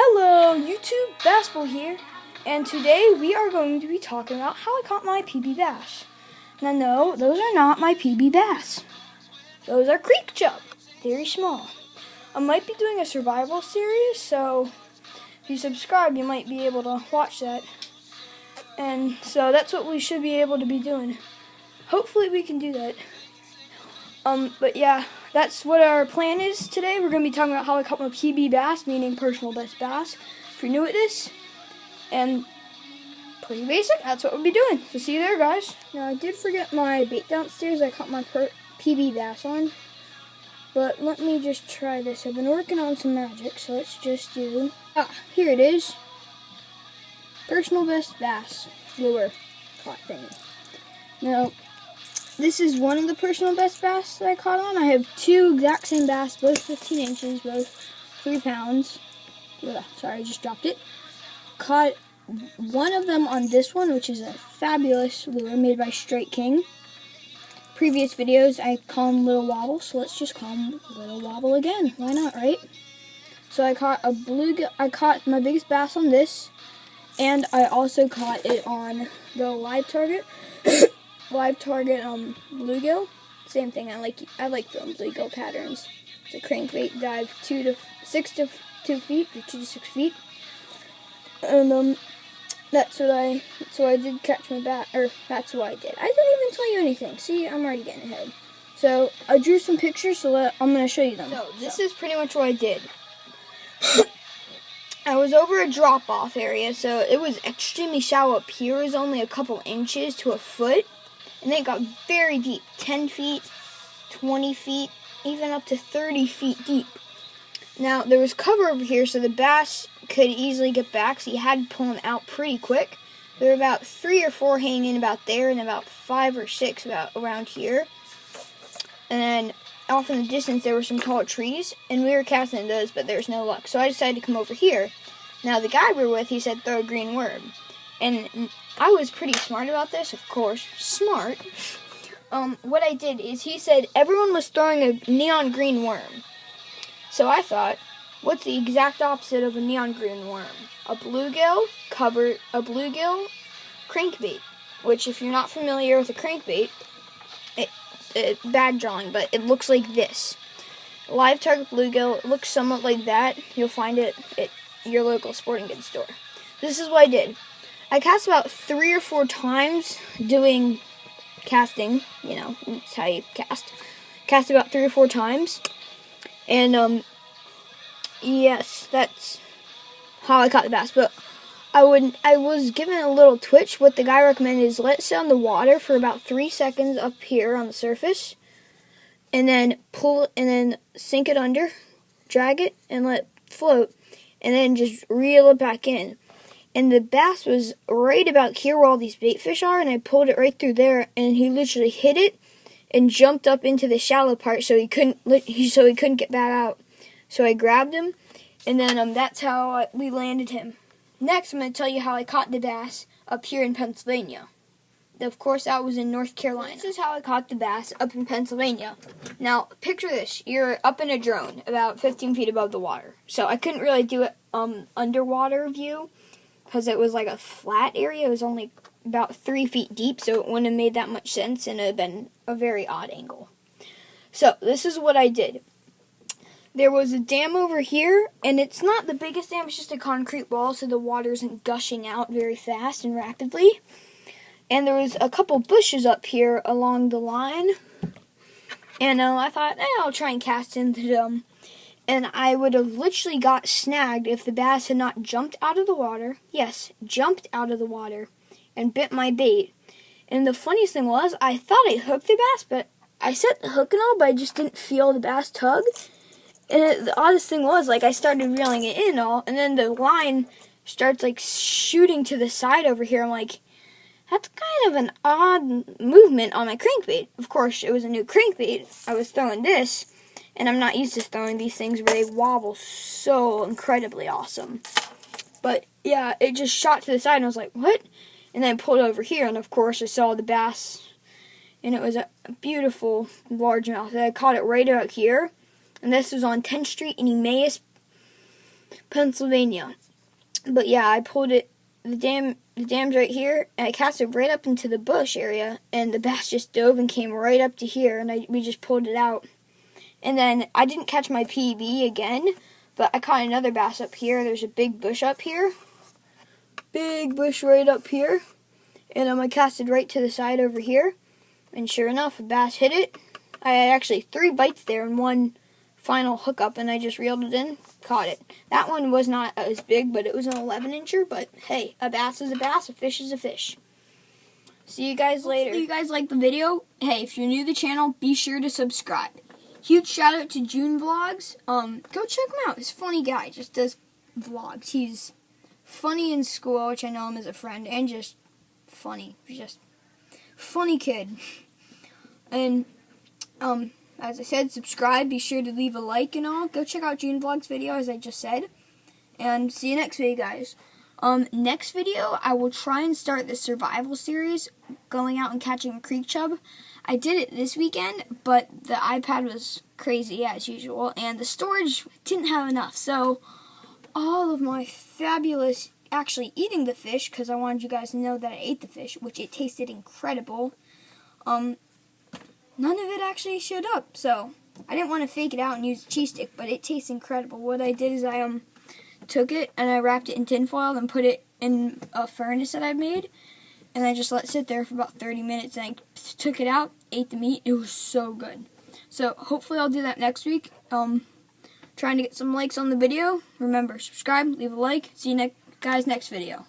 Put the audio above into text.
Hello, YouTube, Bassball here, and today we are going to be talking about how I caught my PB bass. Now, no, those are not my PB bass. Those are creek chub, very small. I might be doing a survival series, so if you subscribe, you might be able to watch that. And so that's what we should be able to be doing. Hopefully we can do that. But yeah, that's what our plan is today. We're going to be talking about how I caught my PB bass, meaning personal best bass, if you're new at this. And pretty basic, that's what we'll be doing. So see you there, guys. Now, I did forget my bait downstairs I caught my PB bass on. But let me just try this. I've been working on some magic, so let's just do... here it is. Personal best bass lure caught thing. Now, this is one of the personal best bass that I caught on. I have two exact same bass, both 15 inches, both 3 pounds. Ugh, sorry, I just dropped it. Caught one of them on this one, which is a fabulous lure made by Straight King. Previous videos, I call him Little Wobble, so let's just call him Little Wobble again. Why not, right? So I caught a bluegill. I caught my biggest bass on this, and I also caught it on the live target. Live target bluegill. Same thing. I like throwing bluegill patterns. It's a crankbait dive 6 to 2 feet or 2 to 6 feet. And that's what I did catch my bass, or that's what I did. I didn't even tell you anything. See, I'm already getting ahead. So I drew some pictures, so I'm gonna show you them. So this is pretty much what I did. I was over a drop-off area, so it was extremely shallow up here. It was only a couple inches to a foot. And then it got very deep, 10 feet, 20 feet, even up to 30 feet deep. Now, there was cover over here, so the bass could easily get back, so you had to pull them out pretty quick. There were about 3 or 4 hanging about there, and about 5 or 6 about around here. And then, off in the distance, there were some tall trees, and we were casting those, but there was no luck. So I decided to come over here. Now, the guy we were with, he said, throw a green worm. And I was pretty smart about this, of course. Smart. What I did is he said everyone was throwing a neon green worm. So I thought, what's the exact opposite of a neon green worm? A bluegill crankbait. Which, if you're not familiar with a crankbait, bad drawing, but it looks like this. Live target bluegill, it looks somewhat like that. You'll find it at your local sporting goods store. This is what I did. I cast about 3 or 4 times doing casting, that's how you cast. Cast about 3 or 4 times. And, yes, that's how I caught the bass. But I was given a little twitch. What the guy recommended is let it sit on the water for about 3 seconds up here on the surface. And then sink it under, drag it, and let it float. And then just reel it back in. And the bass was right about here where all these bait fish are, and I pulled it right through there, and he literally hit it and jumped up into the shallow part so he couldn't get back out. So I grabbed him, and then that's how we landed him. Next, I'm going to tell you how I caught the bass up here in Pennsylvania. Of course, that was in North Carolina. This is how I caught the bass up in Pennsylvania. Now, picture this. You're up in a drone about 15 feet above the water. So I couldn't really do it underwater view, because it was like a flat area. It was only about 3 feet deep, so it wouldn't have made that much sense, and it would have been a very odd angle. So, this is what I did. There was a dam over here, and it's not the biggest dam, it's just a concrete wall, so the water isn't gushing out very fast and rapidly. And there was a couple bushes up here along the line, and I thought, I'll try and cast into them. And I would have literally got snagged if the bass had not jumped out of the water. Yes, jumped out of the water and bit my bait. And the funniest thing was, I thought I hooked the bass, but I set the hook and all, but I just didn't feel the bass tug. And the oddest thing was, I started reeling it in all, and then the line starts, shooting to the side over here. I'm like, that's kind of an odd movement on my crankbait. Of course, it was a new crankbait. I was throwing this. And I'm not used to throwing these things where they wobble so incredibly awesome. But, yeah, it just shot to the side, and I was like, what? And then I pulled over here, and of course I saw the bass. And it was a beautiful largemouth. And I caught it right out here. And this was on 10th Street in Emmaus, Pennsylvania. But yeah, I pulled it. The dam's right here, and I cast it right up into the bush area, and the bass just dove and came right up to here, and we just pulled it out. And then I didn't catch my PB again, but I caught another bass up here. There's a big bush up here. Big bush right up here. And I casted right to the side over here. And sure enough, a bass hit it. I had actually 3 bites there and 1 final hookup, and I just reeled it in, caught it. That one was not as big, but it was an 11-incher. But hey, a bass is a bass, a fish is a fish. See you guys later. Hopefully you guys liked the video. Hey, if you're new to the channel, be sure to subscribe. Huge shout out to June Vlogs. Go check him out. He's a funny guy. Just does vlogs. He's funny in school, which I know him as a friend, and just funny. He's just funny kid. And as I said, subscribe. Be sure to leave a like and all. Go check out June Vlogs video, as I just said. And see you next video, guys. Next video, I will try and start the survival series, going out and catching a creek chub. I did it this weekend, but the iPad was crazy as usual, and the storage didn't have enough. So all of my fabulous, actually eating the fish, because I wanted you guys to know that I ate the fish, which it tasted incredible. None of it actually showed up, so I didn't want to fake it out and use a cheese stick, but it tastes incredible. What I did is I took it and I wrapped it in tin foil and put it in a furnace that I made, and I just let it sit there for about 30 minutes, and I took it out, ate the meat. It was so good. So hopefully I'll do that next week. Trying to get some likes on the video. Remember, subscribe, leave a like. See you guys next video.